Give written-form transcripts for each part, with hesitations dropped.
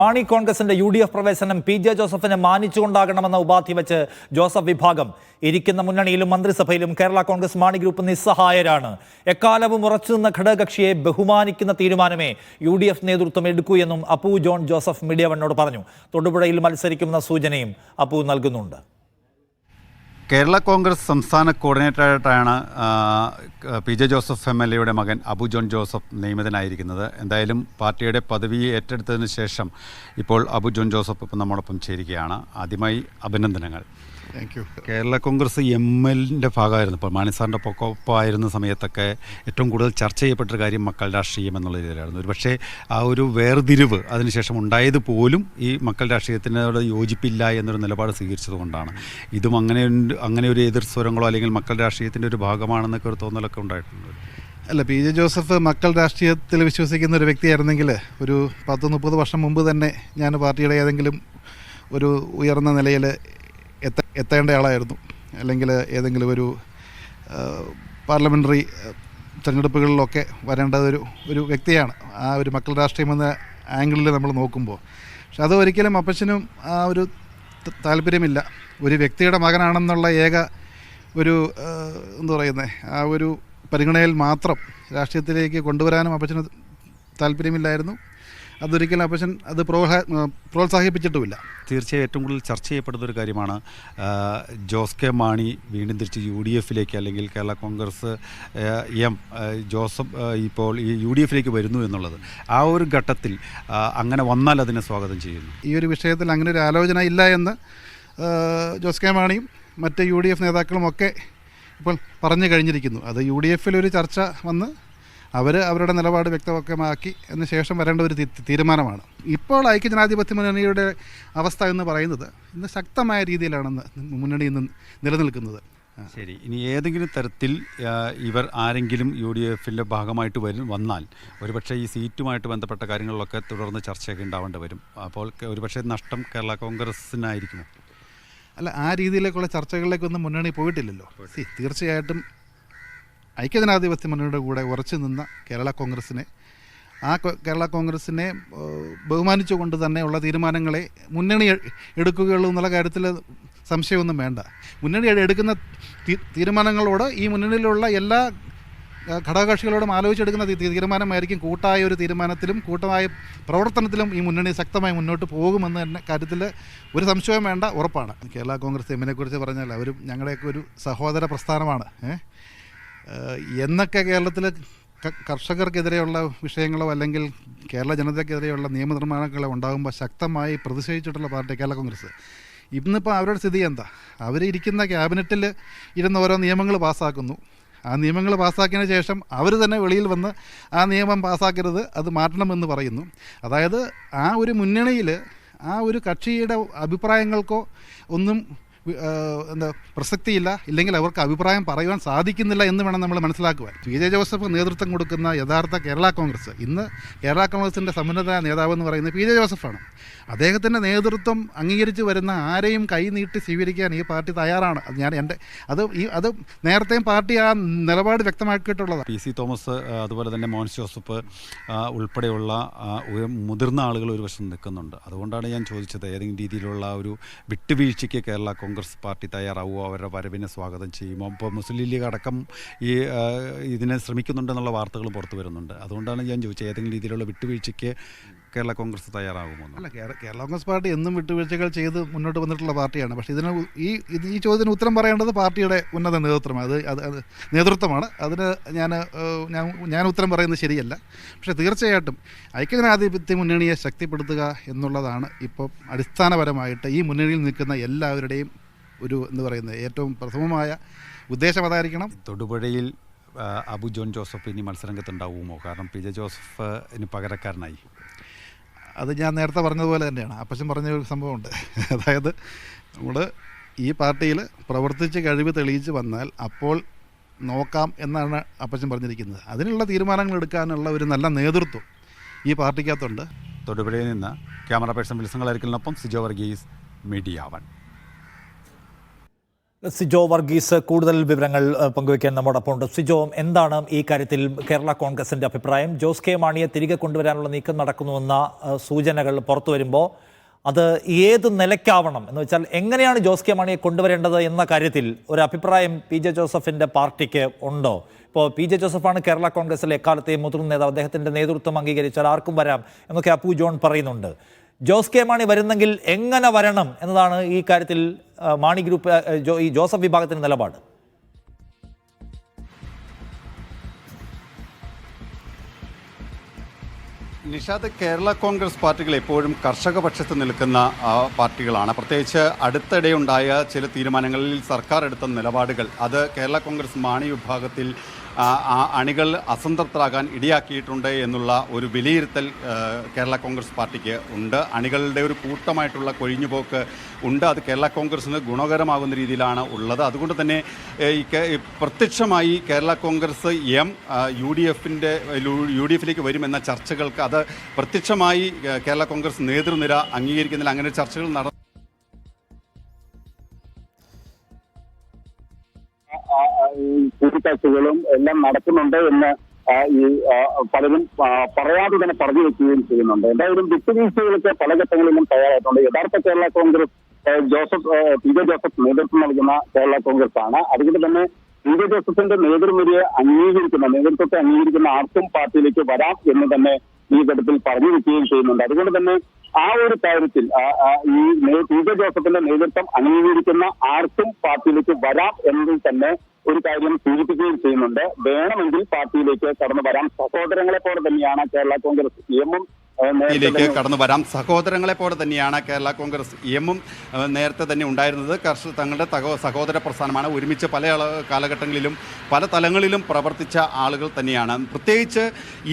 മാണി കോൺഗ്രസിന്റെ UDF പ്രവേശനം PJ ജോസഫിനെ മാനിച്ചുകൊണ്ടാകണമെന്ന ഉപാധി വെച്ച് ജോസഫ് വിഭാഗം ഇരിക്കുന്ന മുന്നണിയിലും മന്ത്രിസഭയിലും കേരള കോൺഗ്രസ് മാണി ഗ്രൂപ്പ് നിസ്സഹായരാണ്. എക്കാലവും ഉറച്ചുനിന്ന ഘടകകക്ഷിയെ ബഹുമാനിക്കുന്ന തീരുമാനമേ UDF നേതൃത്വം എടുക്കൂ എന്നും അപ്പു ജോൺ ജോസഫ് മീഡിയ വണ്ണോട് പറഞ്ഞു. തൊടുപുഴയിൽ മത്സരിക്കുമെന്ന സൂചനയും അപ്പു നൽകുന്നുണ്ട്. കേരള കോൺഗ്രസ് സംസ്ഥാന കോർഡിനേറ്ററായിട്ടാണ് PJ ജോസഫ് MLA മകൻ അബു ജോൺ ജോസഫ് നിയമിതനായിരിക്കുന്നത്. എന്തായാലും പാർട്ടിയുടെ പദവി ഏറ്റെടുത്തതിന് ശേഷം ഇപ്പോൾ അബു ജോൺ ജോസഫ് ഇപ്പം നമ്മോടൊപ്പം ചേരുകയാണ്. ആദ്യമായി അഭിനന്ദനങ്ങൾ. Thank you. കേരള കോൺഗ്രസ് MLന്റെ ഭാഗമായിരുന്നു. ഇപ്പോൾ മാണി സാറിൻ്റെ ഒപ്പമായിരുന്ന സമയത്തൊക്കെ ഏറ്റവും കൂടുതൽ ചർച്ച ചെയ്യപ്പെട്ടൊരു കാര്യം മക്കൾ രാഷ്ട്രീയം എന്നുള്ള രീതിയിലായിരുന്നു. ഒരു പക്ഷേ ആ ഒരു വേർതിരിവ് അതിനുശേഷം ഉണ്ടായത് പോലും ഈ മക്കൾ രാഷ്ട്രീയത്തിനോട് യോജിപ്പില്ല എന്നൊരു നിലപാട് സ്വീകരിച്ചതുകൊണ്ടാണ്. ഇതും അങ്ങനെ ഒരു എതിർ സ്വരങ്ങളോ അല്ലെങ്കിൽ മക്കൾ രാഷ്ട്രീയത്തിൻ്റെ ഒരു ഭാഗമാണെന്നൊക്കെ ഒരു തോന്നലൊക്കെ ഉണ്ടായിട്ടുണ്ട്. അല്ല, PJ ജോസഫ് മക്കൾ രാഷ്ട്രീയത്തിൽ വിശ്വസിക്കുന്ന ഒരു വ്യക്തിയായിരുന്നെങ്കിൽ ഒരു 10-30 വർഷം മുമ്പ് തന്നെ ഞാൻ പാർട്ടിയുടെ ഏതെങ്കിലും ഒരു ഉയർന്ന നിലയിൽ എത്തേണ്ട ആളായിരുന്നു. അല്ലെങ്കിൽ ഏതെങ്കിലും ഒരു പാർലമെൻ്ററി തെരഞ്ഞെടുപ്പുകളിലൊക്കെ വരേണ്ട ഒരു വ്യക്തിയാണ്. ആ ഒരു മക്കൾ രാഷ്ട്രീയം എന്ന ആംഗിളിൽ നമ്മൾ നോക്കുമ്പോൾ. പക്ഷെ അത് ഒരിക്കലും അപ്പച്ചനും ആ ഒരു താല്പര്യമില്ല. ഒരു വ്യക്തിയുടെ മകനാണെന്നുള്ള ഏക ഒരു എന്താ പറയുന്നത് ആ ഒരു പരിഗണനയിൽ മാത്രം രാഷ്ട്രീയത്തിലേക്ക് കൊണ്ടുവരാനും അപ്പച്ചന് താല്പര്യമില്ലായിരുന്നു. അതൊരിക്കലും അപ്പച്ചൻ അത് പ്രോത്സാഹിപ്പിച്ചിട്ടുമില്ല. തീർച്ചയായും ഏറ്റവും കൂടുതൽ ചർച്ച ചെയ്യപ്പെടുന്ന ഒരു കാര്യമാണ് ജോസ് കെ മാണി വീണ്ടും തിരിച്ച് UDFിലേക്ക് അല്ലെങ്കിൽ കേരള കോൺഗ്രസ് ജോസഫ് ഇപ്പോൾ ഈ UDFിലേക്ക് വരുന്നു എന്നുള്ളത്. ആ ഒരു ഘട്ടത്തിൽ അങ്ങനെ വന്നാൽ അതിനെ സ്വാഗതം ചെയ്യുന്നു. ഈ ഒരു വിഷയത്തിൽ അങ്ങനെ ഒരു ആലോചന ഇല്ല എന്ന് ജോസ് കെ മാണിയും മറ്റ് UDF നേതാക്കളുമൊക്കെ ഇപ്പോൾ പറഞ്ഞു കഴിഞ്ഞിരിക്കുന്നു. അത് UDFിലൊരു ചർച്ച വന്ന് അവരുടെ നിലപാട് വ്യക്തമാക്കി അതിന് ശേഷം വരേണ്ട ഒരു തീരുമാനമാണ്. ഇപ്പോൾ ഐക്യജനാധിപത്യ മുന്നണിയുടെ അവസ്ഥ എന്ന് പറയുന്നത് ഇന്ന് ശക്തമായ രീതിയിലാണെന്ന് മുന്നണി ഇന്ന് നിലനിൽക്കുന്നത്. ശരി, ഇനി ഏതെങ്കിലും തരത്തിൽ ഇവർ ആരെങ്കിലും UDFിൻ്റെ ഭാഗമായിട്ട് വന്നാൽ ഒരുപക്ഷെ ഈ സീറ്റുമായിട്ട് ബന്ധപ്പെട്ട കാര്യങ്ങളിലൊക്കെ തുടർന്ന് ചർച്ചയൊക്കെ ഉണ്ടാവേണ്ടി വരും. അപ്പോൾ ഒരുപക്ഷെ നഷ്ടം കേരള കോൺഗ്രസിനായിരിക്കുമോ? അല്ല, ആ രീതിയിലേക്കുള്ള ചർച്ചകളിലേക്കൊന്നും മുന്നണി പോയിട്ടില്ലല്ലോ. തീർച്ചയായിട്ടും ഐക്യജനാധിപത്യ മുന്നണിയുടെ കൂടെ ഉറച്ചു നിന്ന കേരള കോൺഗ്രസിനെ കേരള കോൺഗ്രസിനെ ബഹുമാനിച്ചുകൊണ്ട് തന്നെയുള്ള തീരുമാനങ്ങളെ മുന്നണി എടുക്കുകയുള്ളൂ എന്നുള്ള കാര്യത്തിൽ സംശയമൊന്നും വേണ്ട. മുന്നണി എടുക്കുന്ന തീരുമാനങ്ങളോട് ഈ മുന്നണിയിലുള്ള എല്ലാ ഘടകകക്ഷികളോടും ആലോചിച്ചെടുക്കുന്ന തീരുമാനമായിരിക്കും. കൂട്ടായ ഒരു തീരുമാനത്തിലും കൂട്ടമായ പ്രവർത്തനത്തിലും ഈ മുന്നണി ശക്തമായി മുന്നോട്ട് പോകുമെന്ന് തന്നെ കാര്യത്തിൽ ഒരു സംശയവും വേണ്ട, ഉറപ്പാണ്. കേരള കോൺഗ്രസ് എമ്മിനെക്കുറിച്ച് പറഞ്ഞാൽ അവരും ഞങ്ങളുടെയൊക്കെ ഒരു സഹോദര പ്രസ്ഥാനമാണ്. എന്നൊക്കെ കേരളത്തിൽ കർഷകർക്കെതിരെയുള്ള വിഷയങ്ങളോ അല്ലെങ്കിൽ കേരള ജനതയ്ക്കെതിരെയുള്ള നിയമനിർമ്മാണങ്ങളോ ഉണ്ടാകുമ്പോൾ ശക്തമായി പ്രതിഷേധിച്ചിട്ടുള്ള പാർട്ടി കേരള കോൺഗ്രസ്. ഇന്നിപ്പോൾ അവരുടെ സ്ഥിതി എന്താ? അവരിരിക്കുന്ന ക്യാബിനറ്റിൽ ഇരുന്ന് ഓരോ നിയമങ്ങൾ പാസ്സാക്കുന്നു. ആ നിയമങ്ങൾ പാസ്സാക്കിയതിന് ശേഷം അവർ തന്നെ വെളിയിൽ വന്ന് ആ നിയമം പാസ്സാക്കരുത്, അത് മാറ്റണമെന്ന് പറയുന്നു. അതായത് ആ ഒരു മുന്നണിയിൽ ആ ഒരു കക്ഷിയുടെ അഭിപ്രായങ്ങൾക്കോ ഒന്നും പ്രസക്തിയില്ല, ഇല്ലെങ്കിൽ അവർക്ക് അഭിപ്രായം പറയുവാൻ സാധിക്കുന്നില്ല എന്ന് വേണം നമ്മൾ മനസ്സിലാക്കുവാൻ. PJ ജോസഫ് നേതൃത്വം കൊടുക്കുന്ന യഥാർത്ഥ കേരള കോൺഗ്രസ്, ഇന്ന് കേരള കോൺഗ്രസിൻ്റെ സമുന്നത നേതാവെന്ന് പറയുന്നത് PJ ജോസഫാണ്. അദ്ദേഹത്തിൻ്റെ നേതൃത്വം അംഗീകരിച്ച് വരുന്ന ആരെയും കൈ നീട്ടി സ്വീകരിക്കാൻ ഈ പാർട്ടി തയ്യാറാണ്. അത് നേരത്തെയും പാർട്ടി ആ നിലപാട് വ്യക്തമാക്കിയിട്ടുള്ളതാണ്. PC തോമസ്, അതുപോലെ തന്നെ മോൻസ് ജോസഫ് ഉൾപ്പെടെയുള്ള മുതിർന്ന ആളുകൾ ഒരു വശം നിൽക്കുന്നുണ്ട്. അതുകൊണ്ടാണ് ഞാൻ ചോദിച്ചത്, ഏതെങ്കിലും രീതിയിലുള്ള ഒരു വിട്ടുവീഴ്ചയ്ക്ക് കേരള കോൺഗ്രസ് പാർട്ടി തയ്യാറാവുമോ? അവരുടെ വരവിനെ സ്വാഗതം ചെയ്യുമോ? ഇപ്പോൾ മുസ്ലിം ലീഗ് അടക്കം ഇതിനെ ശ്രമിക്കുന്നുണ്ടെന്നുള്ള വാർത്തകൾ പുറത്തു വരുന്നുണ്ട്. അതുകൊണ്ടാണ് ഞാൻ ചോദിച്ചത്, ഏതെങ്കിലും രീതിയിലുള്ള വിട്ടുവീഴ്ചയ്ക്ക് കേരള കോൺഗ്രസ് തയ്യാറാകുമോ? അല്ല, കേരള കോൺഗ്രസ് പാർട്ടി എന്നും വിട്ടുവീഴ്ചകൾ ചെയ്ത് മുന്നോട്ട് വന്നിട്ടുള്ള പാർട്ടിയാണ്. പക്ഷേ ഈ ചോദ്യത്തിന് ഉത്തരം പറയേണ്ടത് പാർട്ടിയുടെ ഉന്നത നേതൃത്വമാണ്. അത് നേതൃത്വമാണ്. അതിന് ഞാൻ ഉത്തരം പറയുന്നത് ശരിയല്ല. പക്ഷേ തീർച്ചയായിട്ടും ഐക്യജനാധിപത്യ മുന്നണിയെ ശക്തിപ്പെടുത്തുക എന്നുള്ളതാണ് ഇപ്പോൾ അടിസ്ഥാനപരമായിട്ട് ഈ മുന്നണിയിൽ നിൽക്കുന്ന എല്ലാവരുടെയും ഒരു എന്താ പറയുന്നത് ഏറ്റവും പ്രഥമമായ ഉദ്ദേശം അതായിരിക്കണം. തൊടുപുഴയിൽ അബു ജോൺ ജോസഫ് ഇനി മത്സരരംഗത്തുണ്ടാവുമോ? കാരണം PJ ജോസഫിന് പകരക്കാരനായി. അത് ഞാൻ നേരത്തെ പറഞ്ഞതുപോലെ തന്നെയാണ്. അപ്പച്ചൻ പറഞ്ഞ ഒരു സംഭവമുണ്ട്. അതായത് നമ്മൾ ഈ പാർട്ടിയിൽ പ്രവർത്തിച്ച് കഴിവ് തെളിയിച്ച് വന്നാൽ അപ്പോൾ നോക്കാം എന്നാണ് അപ്പച്ചൻ പറഞ്ഞിരിക്കുന്നത്. അതിനുള്ള തീരുമാനങ്ങൾ എടുക്കാനുള്ള ഒരു നല്ല നേതൃത്വം ഈ പാർട്ടിക്കകത്തുണ്ട്. തൊടുപുഴയിൽ നിന്ന് ക്യാമറ പേഴ്സൺ വിൽസൺ കളരിക്കലിനൊപ്പം സിജോ വർഗീസ്, മീഡിയ 1. സിജോ വർഗീസ് കൂടുതൽ വിവരങ്ങൾ പങ്കുവയ്ക്കാൻ നമ്മോടൊപ്പം ഉണ്ട്. സിജോ, എന്താണ് ഈ കാര്യത്തിൽ കേരള കോൺഗ്രസിന്റെ അഭിപ്രായം? ജോസ് കെ മാണിയെ തിരികെ കൊണ്ടുവരാനുള്ള നീക്കം നടക്കുന്നുവെന്ന സൂചനകൾ പുറത്തു വരുമ്പോൾ അത് ഏത് നിലയ്ക്കാവണം എന്ന് വെച്ചാൽ എങ്ങനെയാണ് ജോസ് കെ മാണിയെ കൊണ്ടുവരേണ്ടത് എന്ന കാര്യത്തിൽ ഒരു അഭിപ്രായം പി ജെ ജോസഫിന്റെ പാർട്ടിക്ക് ഉണ്ടോ? ഇപ്പോൾ പി ജെ ജോസഫാണ് കേരള കോൺഗ്രസിലെ എക്കാലത്തെയും മുതിർന്ന നേതാവ്, അദ്ദേഹത്തിന്റെ നേതൃത്വം അംഗീകരിച്ചാൽ ആർക്കും വരാം എന്നൊക്കെ അപ്പു ജോൺ പറയുന്നുണ്ട്. ജോസ് കെ മാണി വരുന്നെങ്കിൽ എങ്ങനെ വരണം എന്നതാണ് ഈ കാര്യത്തിൽ മാണി ഗ്രൂപ്പ് ഈ ജോസഫ് വിഭാഗത്തിന്റെ നിലപാട്. നിഷാദ്, കേരള കോൺഗ്രസ് പാർട്ടികൾ എപ്പോഴും കർഷക പക്ഷത്ത് നിൽക്കുന്ന പാർട്ടികളാണ്. പ്രത്യേകിച്ച് അടുത്തിടെ ഉണ്ടായ ചില തീരുമാനങ്ങളിൽ സർക്കാർ എടുത്ത നിലപാടുകൾ അത് കേരള കോൺഗ്രസ് മാണി വിഭാഗത്തിൽ അണികൾ അസംതൃപ്തരാകാൻ ഇടയാക്കിയിട്ടുണ്ട് എന്നുള്ള ഒരു വിലയിരുത്തൽ കേരള കോൺഗ്രസ് പാർട്ടിക്ക് ഉണ്ട്. അണികളുടെ ഒരു കൂട്ടമായിട്ടുള്ള കൊഴിഞ്ഞുപോക്ക് ഉണ്ട്. അത് കേരള കോൺഗ്രസിന് ഗുണകരമാകുന്ന രീതിയിലാണ് ഉള്ളത്. അതുകൊണ്ട് തന്നെ പ്രത്യക്ഷമായി കേരള കോൺഗ്രസ് യു ഡി എഫിലേക്ക് വരുമെന്ന ചർച്ചകൾക്ക് അത് പ്രത്യക്ഷമായി കേരള കോൺഗ്രസ് നേതൃനിര അംഗീകരിക്കുന്നില്ല. അങ്ങനെ ചർച്ചകൾ കൂടിക്കാഴ്ചകളും എല്ലാം നടക്കുന്നുണ്ട് എന്ന് ഈ പലരും പറയാതെ തന്നെ പറഞ്ഞു വെക്കുകയും ചെയ്യുന്നുണ്ട്. എന്തായാലും വിട്ടുവീഴ്ചകൾക്ക് പല ഘട്ടങ്ങളിലും തയ്യാറായിട്ടുണ്ട്. യഥാർത്ഥ Kerala Congress P J Joseph നേതൃത്വം നൽകുന്ന കേരള കോൺഗ്രസ് ആണ്. അതുകൊണ്ട് തന്നെ പി ജെ ജോസഫിന്റെ നേതൃത്വത്തെ അംഗീകരിക്കുന്ന ആർക്കും പാർട്ടിയിലേക്ക് വരാം എന്ന് തന്നെ ഈ ഘട്ടത്തിൽ പറഞ്ഞു വെക്കുകയും ചെയ്യുന്നുണ്ട്. അതുകൊണ്ട് തന്നെ ആ ഒരു കാര്യത്തിൽ ഈ പി ജെ ജോസഫിന്റെ നേതൃത്വം അംഗീകരിക്കുന്ന ആർക്കും പാർട്ടിയിലേക്ക് വരാം എന്നതിൽ തന്നെ ഒരു കാര്യം സൂചിപ്പിക്കുകയും ചെയ്യുന്നുണ്ട്. വേണമെങ്കിൽ പാർട്ടിയിലേക്ക് കടന്നു വരാം. സഹോദരങ്ങളെ പോലെ തന്നെയാണ് കേരള കോൺഗ്രസ് എമ്മും കടന്നു വരാം. സഹോദരങ്ങളെ പോലെ തന്നെയാണ് കേരള കോൺഗ്രസ് എമ്മും നേരത്തെ തന്നെ ഉണ്ടായിരുന്നത്. തങ്ങളുടെ സഹോദര പ്രസ്ഥാനമാണ്. ഒരുമിച്ച് പല കാലഘട്ടങ്ങളിലും പല തലങ്ങളിലും പ്രവർത്തിച്ച ആളുകൾ തന്നെയാണ്. പ്രത്യേകിച്ച്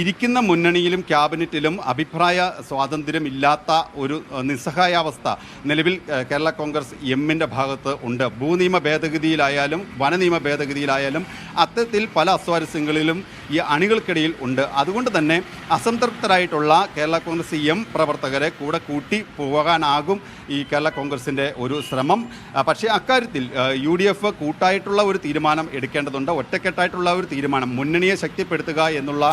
ഇരിക്കുന്ന മുന്നണിയിലും ക്യാബിനറ്റിലും അഭിപ്രായ സ്വാതന്ത്ര്യം ഇല്ലാത്ത ഒരു നിസ്സഹായാവസ്ഥ നിലവിൽ കേരള കോൺഗ്രസ് എമ്മിൻ്റെ ഭാഗത്ത് ഉണ്ട്. ഭൂനിയമ ഭേദഗതിയിലായാലും വനനിയമ ഭേദഗതിയിലായാലും അത്തരത്തിൽ പല അസ്വാരസ്യങ്ങളിലും ഈ അണികൾക്കിടയിൽ ഉണ്ട്. അതുകൊണ്ട് തന്നെ അസംതൃപ്തരായിട്ടുള്ള കേരള കോൺഗ്രസ് എം പ്രവർത്തകരെ കൂടെ കൂട്ടി പോകാനാകും ഈ കേരള കോൺഗ്രസിൻ്റെ ഒരു ശ്രമം. പക്ഷേ അക്കാര്യത്തിൽ യു ഡി എഫ് കൂട്ടായിട്ടുള്ള ഒരു തീരുമാനം എടുക്കേണ്ടതുണ്ട്. ഒറ്റക്കെട്ടായിട്ടുള്ള ഒരു തീരുമാനം, മുന്നണിയെ ശക്തിപ്പെടുത്തുക എന്നുള്ള